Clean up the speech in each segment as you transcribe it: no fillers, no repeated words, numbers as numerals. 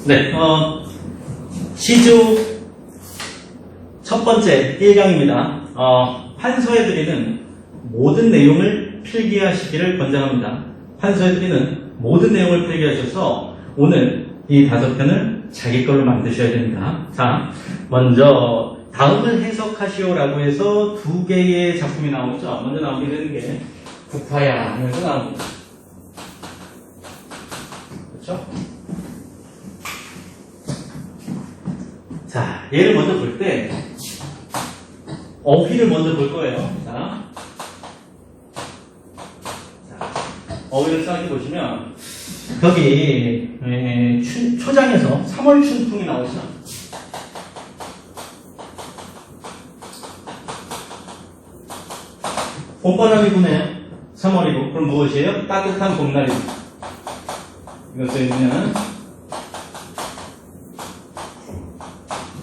네, 시주 첫 번째 1강입니다. 판서에 드리는 모든 내용을 필기하시기를 권장합니다. 판서에 드리는 모든 내용을 필기하셔서 오늘 이 5편을 자기 걸로 만드셔야 됩니다. 자, 먼저 다음을 해석하시오라고 해서 2개의 작품이 나오죠. 먼저 나오게 되는 게 국화야 하면서 나옵니다. 그렇죠? 자, 얘를 먼저 볼 때 어휘를 먼저 볼 거예요. 자, 어휘를 생각해 보시면 여기 초장에서 3월 춘풍이 나오죠. 봄바람이 부네요. 3월이고 그럼 무엇이에요? 따뜻한 봄날입니다. 이거 써있으면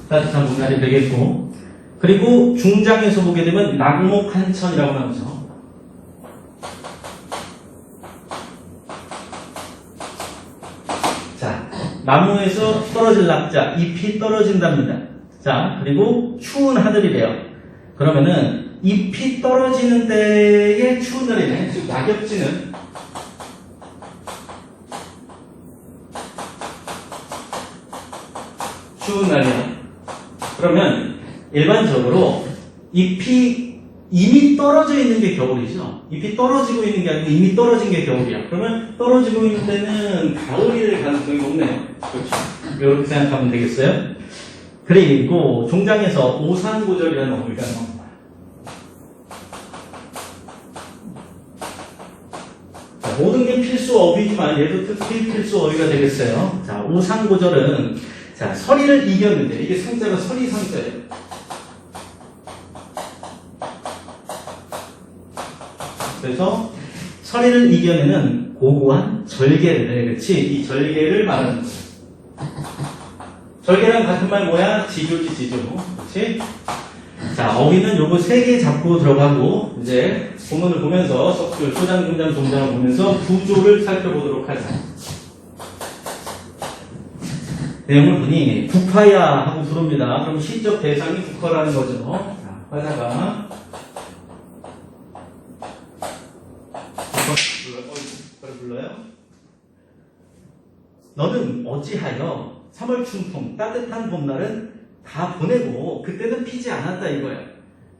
따뜻한 봄날이 되겠고, 그리고 중장에서 보게 되면 낙목한천이라고 나오죠. 자, 나무에서 떨어질 낙자, 잎이 떨어진답니다. 자, 그리고 추운 하늘이래요. 그러면은 잎이 떨어지는 때에 추운 날이네. 즉 낙엽지는 추운 날이야. 그러면 일반적으로 잎이 이미 떨어져 있는 게 겨울이죠. 잎이 떨어지고 있는 게 아니고 이미 떨어진 게 겨울이야. 그러면 떨어지고 있는 때는 가을일 가능성이 높네요. 그렇죠. 이렇게 생각하면 되겠어요. 그리고 종장에서 오산고절이라는 어휘가 나옵니다. 자, 모든 게 필수 어휘지만 얘도 특히 필수 어휘가 되겠어요. 자, 오산고절은 자, 서리를 이겼는데, 이게 상자가 서리 상자예요. 그래서 서리를 이겨내는 고고한 절개를, 그렇지? 이 절개를 말하는 거예요. 절개랑 같은 말 뭐야? 지조지, 지조. 그렇지? 자, 어휘는 요거 3개 잡고 들어가고, 이제 본문을 보면서, 석줄, 소장, 중장, 동장을 보면서 구조를 살펴보도록 하자. 내용을 보니 국화야 하고 부릅니다. 그럼 시적 대상이 국화라는 거죠. 자, 화자가 국화를 불러요. 너는 어찌하여 3월 춘풍 따뜻한 봄날은 다 보내고 그때는 피지 않았다 이거예요.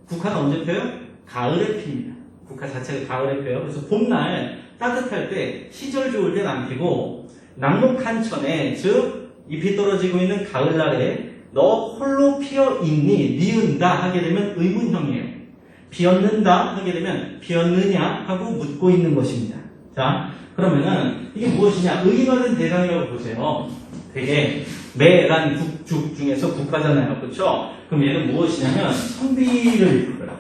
국화는 언제 펴요? 가을에 핍니다. 국화 자체가 가을에 펴요. 그래서 봄날 따뜻할 때 시절 좋을 땐 안 피고 낙목한천에 즉 잎이 떨어지고 있는 가을날에 너 홀로 피어 있니? 니은다 하게 되면 의문형이에요. 피었는다 하게 되면 피었느냐 하고 묻고 있는 것입니다. 자, 그러면은 이게 무엇이냐? 의인화된 대상이라고 보세요. 되게 매란 국죽 중에서 국가잖아요. 그렇죠? 그럼 얘는 무엇이냐면 선비를 이끌어라.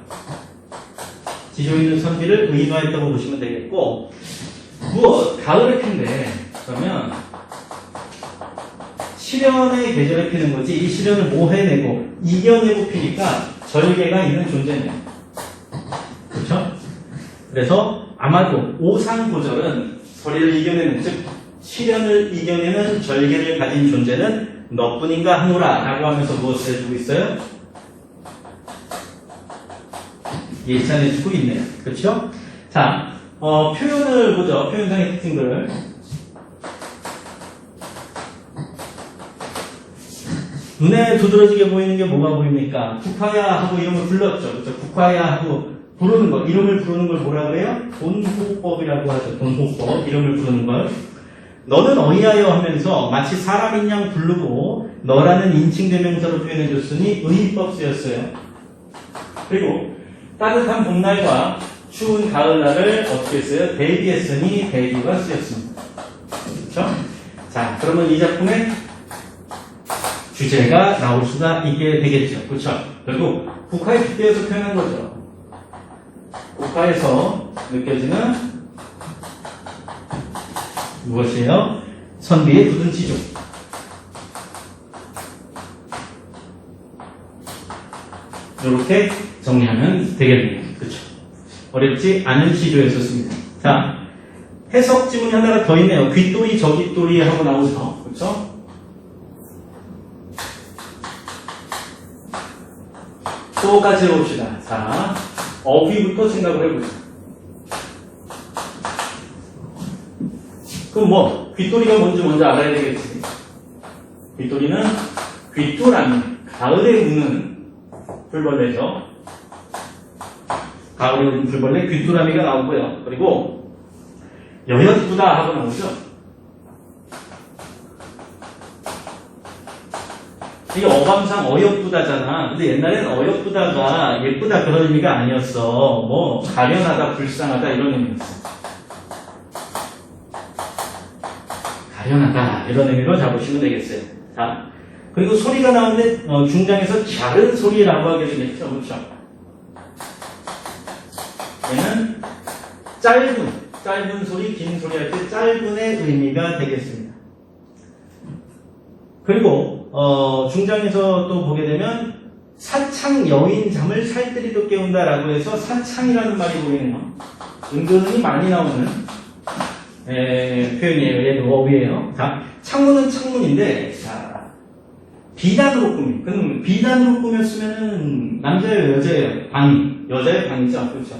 지조 있는 선비를 의인화했다고 보시면 되겠고, 무엇? 가을에 핀데 그러면 시련의 계절에 피는 거지, 이 시련을 뭐 해내고 이겨내고 피니까 절개가 있는 존재네요. 그렇죠? 그래서 아마도 오산고절은 서리를 이겨내는, 즉 시련을 이겨내는 절개를 가진 존재는 너뿐인가 하노라 라고 하면서 무엇을 해주고 있어요? 예찬해주고 있네요. 그렇죠? 자, 표현을 보죠. 표현상의 특징들. 눈에 두드러지게 보이는 게 뭐가 보입니까? 국화야 하고 이름을 불렀죠. 그렇죠? 국화야 하고 부르는 거, 이름을 부르는 걸 뭐라 그래요? 돈호법이라고 하죠. 돈호법, 이름을 부르는 걸. 너는 어이하여 하면서 마치 사람인 양 부르고 너라는 인칭대명사로 표현해줬으니 의인법 쓰였어요. 그리고 따뜻한 봄날과 추운 가을날을 어떻게 했어요? 대비했으니 대비가 쓰였습니다. 그렇죠? 자, 그러면 이 작품에 주제가 나올 수가 있게 되겠죠. 그렇죠? 결국 국화에 빗대어서 표현한 거죠. 국화에서 느껴지는 무엇이에요? 선비의 굳은 지조. 이렇게 정리하면 되겠네요. 그렇죠? 어렵지 않은 시조였었습니다. 자, 해석 지문이 하나가 더 있네요. 귀돌이, 저귀돌이 하고 나오죠. 그렇죠? 또 같이 해봅시다. 자, 어휘부터 생각을 해보자. 그럼 뭐 귓도리가 뭔지 먼저 알아야 되겠지. 귓도리는 귀뚜라미, 가을에 우는 풀벌레죠. 가을에 우는 풀벌레 귀뚜라미가 나오고요. 그리고 여엿부다 하고 나오죠. 이게 어감상 어여쁘다잖아. 근데 옛날에는 어여쁘다가 예쁘다 그런 의미가 아니었어. 뭐 가련하다, 불쌍하다 이런 의미였어. 가련하다 이런 의미로 잡으시면 되겠어요. 자, 그리고 소리가 나오는데 중장에서 작은 소리라고 하게 되겠죠. 그렇죠? 얘는 짧은 소리, 긴 소리 할 때 짧은의 의미가 되겠습니다. 그리고 중장에서 또 보게 되면 사창 여인 잠을 살뜰히도 깨운다라고 해서 사창이라는 말이 보이네요. 은근히 많이 나오는 표현이에요. 얘도 어휘예요. 자, 창문은 창문인데 자, 비단으로 꾸민. 그럼 비단으로 꾸몄으면은 남자예요, 여자예요? 방이. 여자의 방이죠. 그렇죠?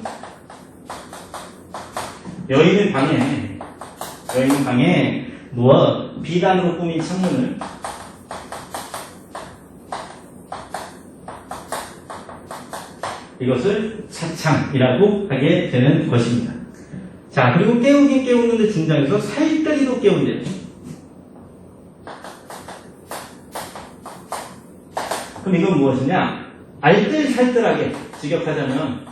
여인은 방에 누워 비단으로 꾸민 창문을 이것을 사창이라고 하게 되는 것입니다. 자, 그리고 깨우긴 깨우는데 중장에서 살뜰히도 깨운대요. 그럼 이건 무엇이냐? 알뜰살뜰하게 직역하자면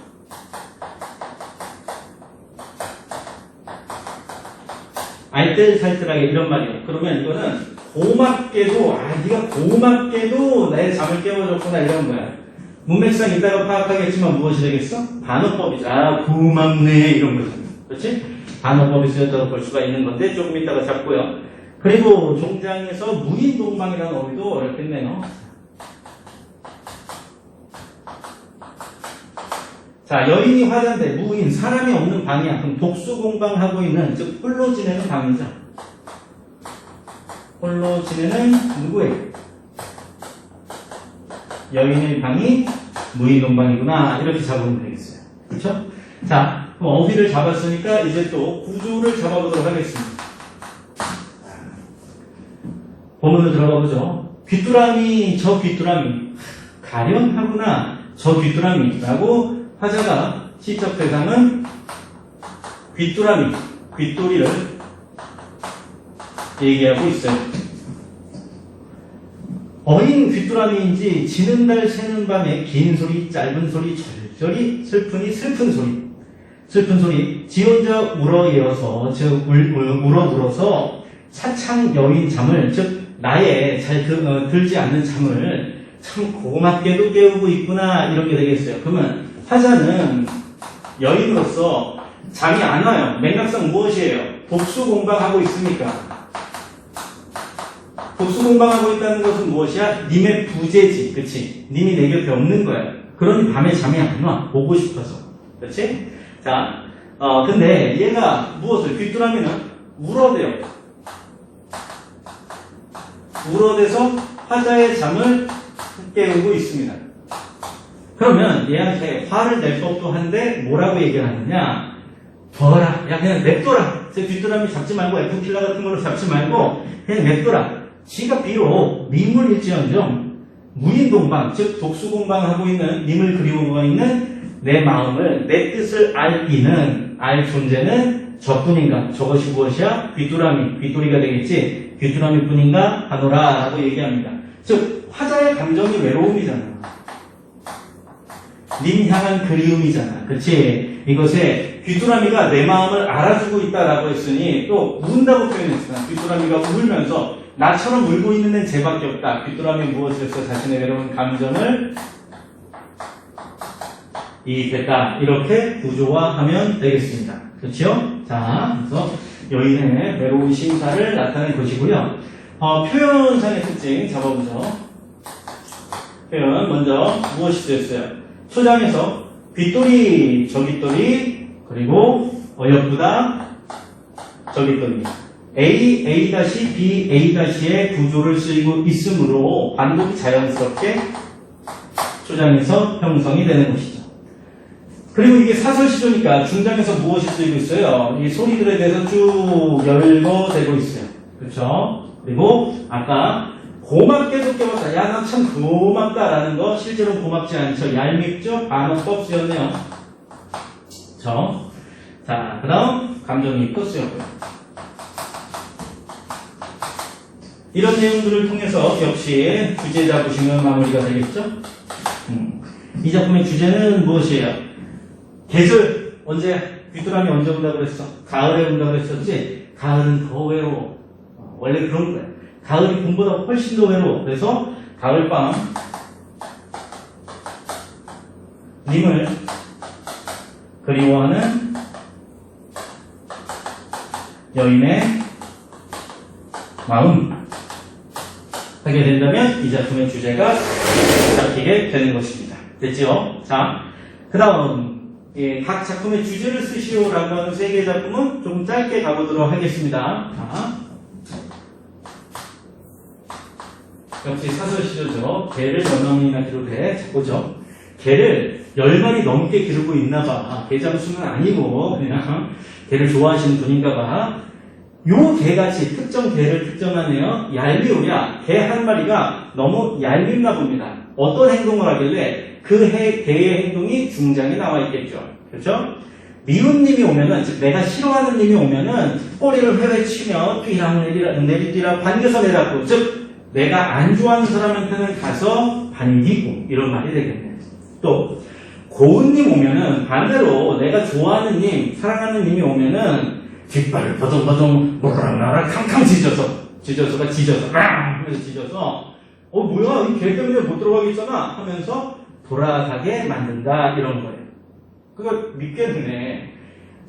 알뜰살뜰하게 이런 말이에요. 그러면 이거는 고맙게도 네가 고맙게도 나의 잠을 깨워줬구나 이런 거야. 문맥상 이따가 파악하겠지만 무엇이 되겠어? 반어법이죠. 고맙네 이런 거죠. 그렇지? 반어법이 쓰였다고 볼 수가 있는 건데 조금 이따가 잡고요. 그리고 종장에서 무인동방이라는 어휘도 어렵겠네요. 자, 여인이 화자인데 무인, 사람이 없는 방이야. 그럼 독수공방하고 있는, 즉 홀로 지내는 방이죠. 홀로 지내는 누구예요? 여인의 방이 무인동방이구나. 이렇게 잡으면 되겠어요. 그렇죠? 자, 그럼 어휘를 잡았으니까 이제 또 구조를 잡아보도록 하겠습니다. 본문으로 들어가 보죠. 귀뚜라미, 저 귀뚜라미. 가련하구나, 저 귀뚜라미라고 화자가 시적 대상은 귀뚜라미, 귀뚜리를 얘기하고 있어요. 어인 귀뚜라미인지 지는 달 새는 밤에 긴 소리, 짧은 소리, 절절히 슬픈 소리, 지 혼자 울어예어서, 즉 울어불어서 사창 여인 잠을, 즉 나의 잘 들지 않는 잠을 참 고맙게도 깨우고 있구나 이렇게 되겠어요. 그러면 화자는 여인으로서 잠이 안 와요. 맥락상 무엇이에요? 독수공방하고 있으니까. 독수공방하고 있다는 것은 무엇이야? 님의 부재지. 그치? 님이 내 곁에 없는 거야. 그러니 밤에 잠이 안 와. 보고 싶어서. 그치? 자, 근데 얘가 무엇을? 귀뚜라미는 울어대요. 울어대서 화자의 잠을 깨우고 있습니다. 그러면 얘한테 화를 낼 법도 한데 뭐라고 얘기를 하느냐? 둬라. 야 그냥 냅둬라. 제 귀뚜라미 잡지 말고 에프킬러 같은 걸로 잡지 말고 그냥 냅둬라. 지가 비록 민물일지언정 무인동방, 즉 독수공방하고 있는 님을 그리워하고 있는 내 마음을, 내 뜻을 알 존재는 저뿐인가? 저것이 무엇이야? 귀뚜리가 되겠지? 귀뚜라미뿐인가? 하노라 라고 얘기합니다. 즉 화자의 감정이 외로움이잖아. 님 향한 그리움이잖아. 그치? 이것에 귀뚜라미가 내 마음을 알아주고 있다라고 했으니 또 운다고 표현했잖아. 귀뚜라미가 울면서 나처럼 울고 있는 애는 쟤밖에 없다. 귀뚜라미 무엇을 해서 자신의 외로운 감정을 이입했다. 이렇게 구조화하면 되겠습니다. 그렇죠? 자, 그래서 여인의 외로운 심사를 나타낸 것이고요. 표현상의 특징 잡아보죠. 표현 먼저 무엇이 됐어요? 초장에서 귀뚜리, 저귀뚜리, 그리고 어여쁘다, 저귀뚜리. A, A-B, A-의 구조를 쓰이고 있으므로 반복이 자연스럽게 초장에서 형성이 되는 것이죠. 그리고 이게 사설시조니까 중장에서 무엇이 쓰이고 있어요? 이 소리들에 대해서 쭉 열거되고 있어요. 그렇죠? 그리고 아까 고맙게도 깨웠다. 야, 나 참 고맙다라는 거 실제로 고맙지 않죠. 얄밉죠? 반어법 쓰였네요. 자, 그 다음 감정이입도 쓰였고요. 이런 내용들을 통해서 역시 주제 잡으시면 마무리가 되겠죠? 이 작품의 주제는 무엇이에요? 계절, 언제, 귀뚜라미 언제 온다고 그랬어? 가을에 온다고 그랬었지? 가을은 더 외로워. 원래 그런 거야. 가을이 봄보다 훨씬 더 외로워. 그래서 가을밤 님을 그리워하는 여인의 마음 하게 된다면 이 작품의 주제가 잡히게 되는 것입니다. 됐죠? 자, 그 다음 각 작품의 주제를 쓰시오라고 하는 3개의 작품은 좀 짧게 가보도록 하겠습니다. 자, 역시 사설시조죠. 개를 몇 명이나 기록해? 보죠. 개를 10마리 넘게 기르고 있나봐. 개장수는 아니고 그냥 개를 좋아하시는 분인가봐. 요 개같이 특정 개를 특정하네요. 얄미우랴. 개 한 마리가 너무 얄밉나 봅니다. 어떤 행동을 하길래 그 개의 행동이 중장에 나와 있겠죠. 그렇죠? 미운 님이 오면은, 즉 내가 싫어하는 님이 오면은 꼬리를 회회치며 뛰라 내리뛰라 반겨서 내라고, 즉 내가 안 좋아하는 사람한테는 가서 반기고 이런 말이 되겠네요. 또 고운 님 오면은 반대로 내가 좋아하는 님, 사랑하는 님이 오면은 뒷발을 버덩버덩 모락나락 캉캉 짖어서 뭐야 이 개 때문에 못 들어가겠잖아 하면서 돌아가게 만든다 이런 거예요. 그거 믿겠네.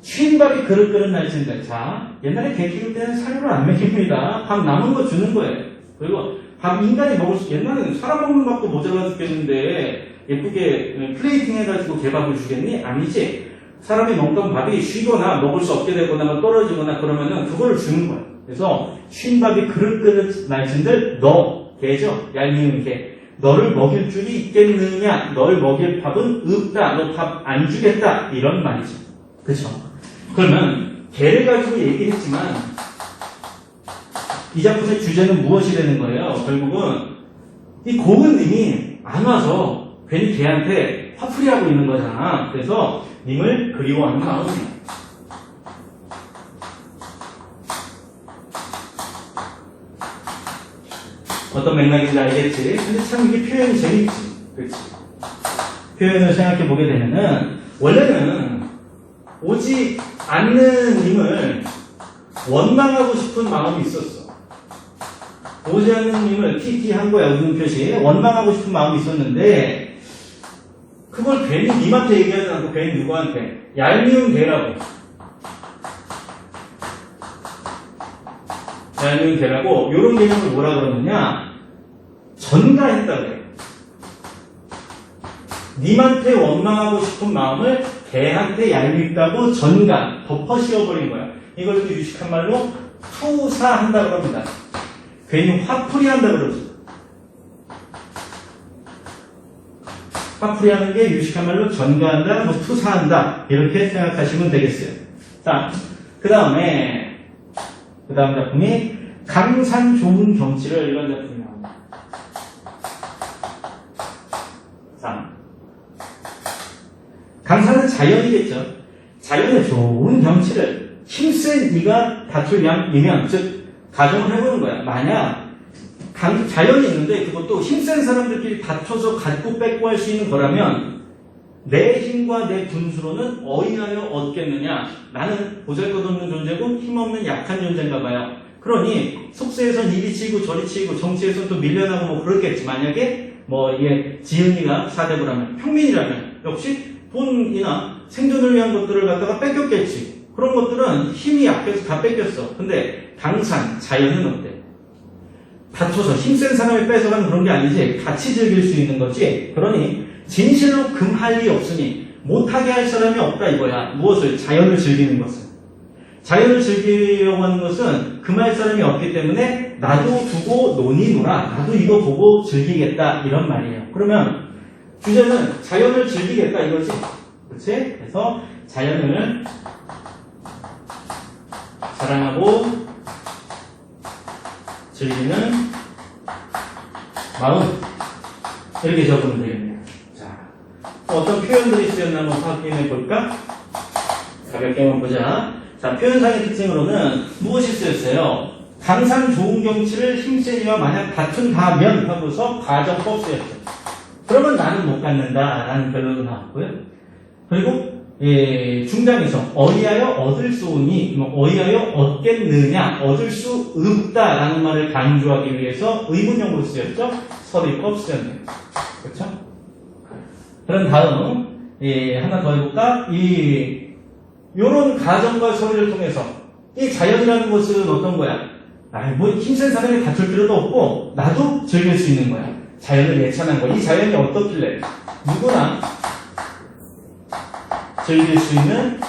쉰밥이 그릇 그릇 날진다. 자, 옛날에 개 키울 때는 사료를 안 먹입니다. 밥 남은 거 주는 거예요. 그리고 밥 인간이 먹을 수, 옛날에는 사람 먹는 밥도 모자라 죽겠는데 예쁘게 플레이팅 해가지고 개밥을 주겠니? 아니지. 사람이 먹던 밥이 쉬거나 먹을 수 없게 되거나 떨어지거나 그러면은 그거를 주는 거야. 그래서 쉰 밥이 그릇그릇 날진들 너 개죠? 얄미운 개. 너를 먹일 줄이 있겠느냐? 널 먹일 밥은 없다. 너 밥 안 주겠다. 이런 말이죠. 그렇죠? 그러면 개를 가지고 얘기했지만 이 작품의 주제는 무엇이 되는 거예요? 결국은 이 고은님이 안 와서 괜히 걔한테 화풀이하고 있는 거잖아. 그래서 님을 그리워하는 마음이에요. 어떤 맥락인지 알겠지? 근데 참 이게 표현이 재밌지. 그렇지? 표현을 생각해 보게 되면은 원래는 오지 않는 님을 원망하고 싶은 마음이 있었어. 오지 않는 님을 TT 한 거야. 웃는 표시. 원망하고 싶은 마음이 있었는데 그걸 괜히 님한테 얘기하지 않고 괜히 누구한테 얄미운 개라고 요런 개념을 뭐라 그러느냐 전가했다 그래요. 님한테 원망하고 싶은 마음을 개한테 얄밉다고 전가 덮어 씌워버린 거야. 이걸 또 유식한 말로 투사한다 그럽니다. 괜히 화풀이한다 그러죠. 화풀이하는 게 유식한 말로 전가한다, 뭐 투사한다 이렇게 생각하시면 되겠어요. 자, 그 다음 작품이 강산 좋은 경치를 이런 작품이 나옵니다. 자, 강산은 자연이겠죠. 자연의 좋은 경치를 힘센 이가 다툴 양이면, 즉 가정을 해보는 거야. 만약 자연이 있는데 그것도 힘센 사람들끼리 다퉈서 갖고 뺏고 할 수 있는 거라면 내 힘과 내 분수로는 어이하여 얻겠느냐. 나는 보잘것없는 존재고 힘없는 약한 존재인가 봐요. 그러니 속세에선 이리 치고 저리 치고 정치에선 또 밀려나고 뭐 그렇겠지. 만약에 뭐 이게 지은이가 사대부라면 평민이라면 역시 돈이나 생존을 위한 것들을 갖다가 뺏겼겠지. 그런 것들은 힘이 약해서 다 뺏겼어. 근데 강산, 자연은 어때? 다쳐서 힘센 사람이 뺏어가는 그런 게 아니지. 같이 즐길 수 있는 거지. 그러니 진실로 금할 리 없으니 못하게 할 사람이 없다 이거야. 무엇을? 자연을 즐기는 것을. 자연을 즐기려고 하는 것은 금할 사람이 없기 때문에 나도 두고 논이 놀아. 나도 이거 보고 즐기겠다 이런 말이에요. 그러면 주제는 자연을 즐기겠다 이거지. 그렇지? 그래서 자연을 사랑하고 즐기는 마음 이렇게 적으면 되겠네요. 자, 어떤 표현들이 쓰였나 한번 확인해 볼까? 가볍게만 보자. 자, 표현상의 특징으로는 무엇이 쓰였어요? 강산 좋은 경치를 힘센 이와 만약 다툰다면 하고서 가정법 쓰였죠. 그러면 나는 못 갖는다 라는 결론이 나왔고요. 그리고 중장에서 어이하여 얻을 수 오니 어이하여 얻겠느냐 얻을 수 없다 라는 말을 강조하기 위해서 의문형으로 쓰였죠. 서리법 쓰였네요. 그렇죠? 그런 다음 하나 더 해볼까? 요런 가정과 서리를 통해서 이 자연이라는 것은 어떤 거야? 뭐 힘센 사람이 다툴 필요도 없고 나도 즐길 수 있는 거야. 자연을 예찬한 거야. 이 자연이 어떻길래 누구나 즐길 수 있는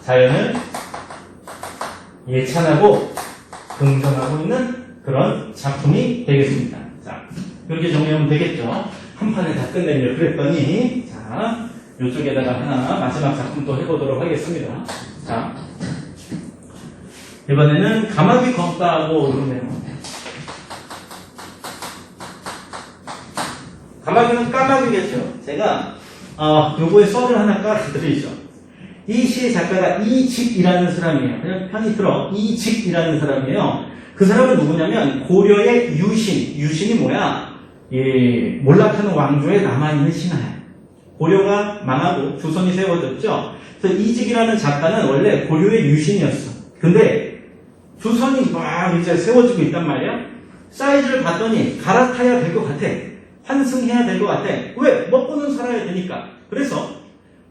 자연을 예찬하고 긍정하고 있는 그런 작품이 되겠습니다. 자, 이렇게 정리하면 되겠죠. 한 판에 다 끝내려고 그랬더니 자, 이쪽에다가 하나 마지막 작품 또 해보도록 하겠습니다. 자, 이번에는 가마귀 검다하고 그러네요. 가마귀는 까마귀겠죠. 제가 요거에 썰을 하나 깔아드리죠. 이 시의 작가가 이직이라는 사람이에요. 그냥 편히 들어. 이직이라는 사람이에요. 그 사람은 누구냐면 고려의 유신이 뭐야? 몰락하는 왕조에 남아있는 신하야. 고려가 망하고 조선이 세워졌죠. 그래서 이직이라는 작가는 원래 고려의 유신이었어. 근데 조선이 막 이제 세워지고 있단 말이야. 사이즈를 봤더니 갈아타야 될 것 같아. 환승해야 될 것 같아. 왜? 먹고는 살아야 되니까. 그래서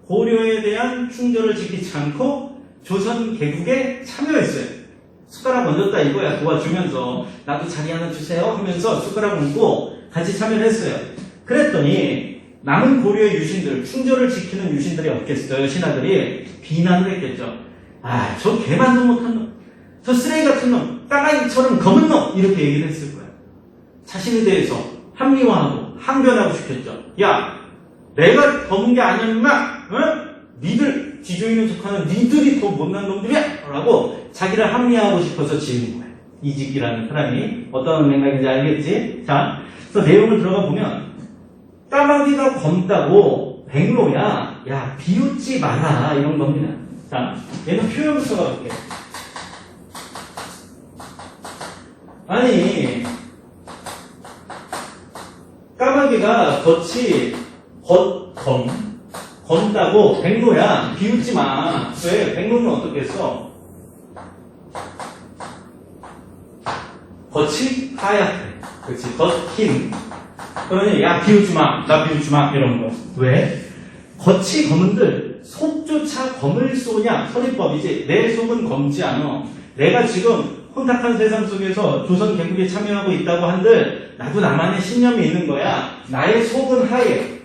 고려에 대한 충절을 지키지 않고 조선 개국에 참여했어요. 숟가락 얹었다 이거야. 도와주면서 나도 자리 하나 주세요 하면서 숟가락 얹고 같이 참여를 했어요. 그랬더니 남은 고려의 유신들, 충절을 지키는 유신들이 없겠어요. 신하들이 비난을 했겠죠. 저 개만도 못한 놈, 저 쓰레기 같은 놈, 까마귀처럼 검은 놈 이렇게 얘기를 했을 거예요. 자신에 대해서 합리화하고 항변하고 싶겠죠. 야, 내가 검은 게 아니야 임마. 니들 지조인은 척하는 니들이 더 못난 놈들이야 라고 자기를 합리화하고 싶어서 지은 거예요. 이직이라는 사람이 어떤 맥락인지 알겠지? 자, 그래서 내용을 들어가 보면 까마귀가 검다고 백로야, 야 비웃지 마라 이런 겁니다. 자, 얘는 표현부터 가볼게요. 아니 까마귀가 겉이 검다고 백로야 비웃지 마. 왜? 백로는 어떻게 했어? 겉이 하얗대. 그렇지, 겉흰. 그러니 야 비웃지 마, 나 비웃지 마 이런 거. 왜? 겉이 검은들 속조차 검을 쏘냐? 서리법이지. 내 속은 검지 않아. 내가 지금 혼탁한 세상 속에서 조선 개국에 참여하고 있다고 한들 나도 나만의 신념이 있는 거야. 나의 속은 하얘.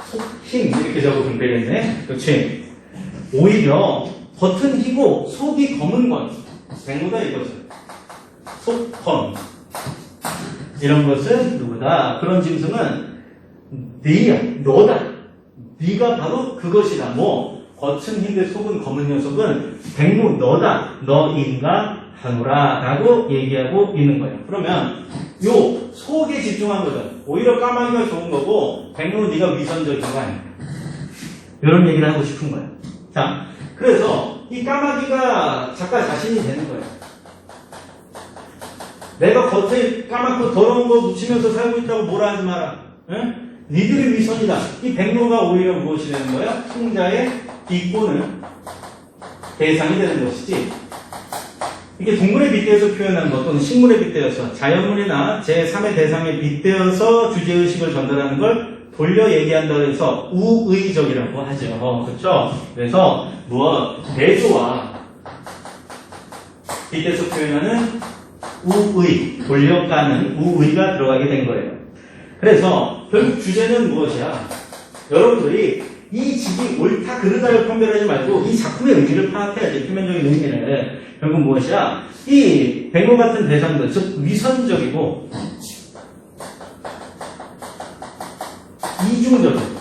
속흰 이렇게 적으면 되겠네. 그렇지. 오히려 겉은 희고 속이 검은 건 백로다 이거죠. 속검. 이런 것은 누구다? 그런 짐승은 네야, 너다. 네가 바로 그것이다. 뭐 겉은 흰데 속은 검은 녀석은 백로 너다. 너인가 하노라 라고 얘기하고 있는 거예요. 그러면 요 속에 집중한 거죠. 오히려 까마귀가 좋은 거고 백로 네가 위선적인 거 아니야. 이런 얘기를 하고 싶은 거예요. 자, 그래서 이 까마귀가 작가 자신이 되는 거예요. 내가 겉에 까맣고 더러운 거 묻히면서 살고 있다고 뭐라 하지 마라. 응? 니들이 위선이다. 이 백로가 오히려 무엇이 되는 거야? 풍자의 비꼬는 대상이 되는 것이지. 이게 동물에 빗대어서 표현하는 것 또는 식물에 빗대어서 자연물이나 제3의 대상에 빗대어서 주제의식을 전달하는 걸 돌려 얘기한다고 해서 우의적이라고 하죠. 그렇죠? 그래서 대조와 빗대어서 표현하는 우의, 돌려가는 우의가 들어가게 된 거예요. 그래서 결국 주제는 무엇이야? 여러분들이 이 집이 옳다 그르다를 판별하지 말고 이 작품의 의미를 파악해야지. 표면적인 의미를. 결국 무엇이야? 이 백로 같은 대상들, 즉 위선적이고 이중적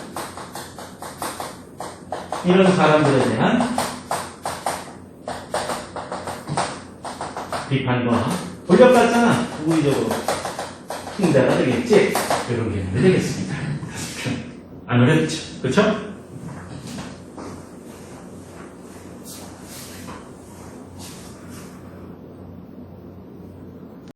이런 사람들에 대한 비판과 돌려받잖아. 우의적으로 응대가 되겠지. 이런 개념이 되겠습니다. 안 어렵죠? 그렇죠?